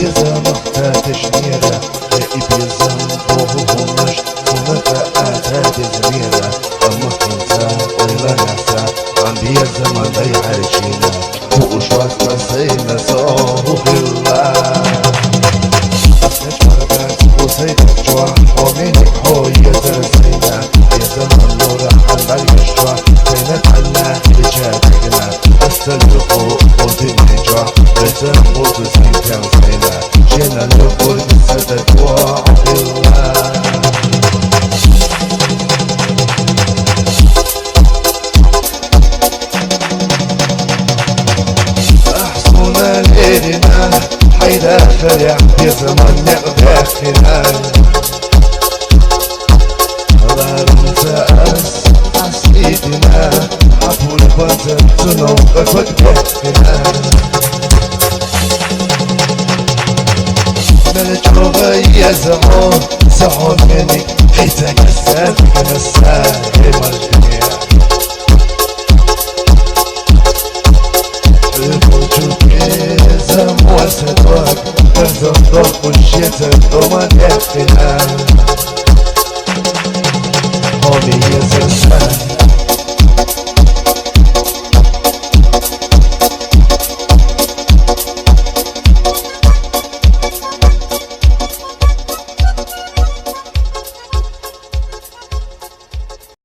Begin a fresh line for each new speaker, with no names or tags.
إذا ما احتاجش نيرة إبيزا وهمش ونفقات زميرة أما انت ولا نفسا عم بيزا ما بيعرشينا فوقش واسطسينا صاروخ الله أفتش وسيدك جوا ومنك هو يدرسينا يا زمان نور حمل يشوا بينك عنا بجاتكنا أستلقوا ودني جوا بيتنا وتسين كان سينا جينا نقول بسدك وعب الله أحسونا ليلنا حيدا خلع في زمان نقداخنا الله رمزاس عسيدنا عفو البنزل تنوقف وقداخنا ملجو غيزعو سعو منك حيتك السابق نساهم الجميع وسطك تنزل ضغط الشتاء وما تحفنا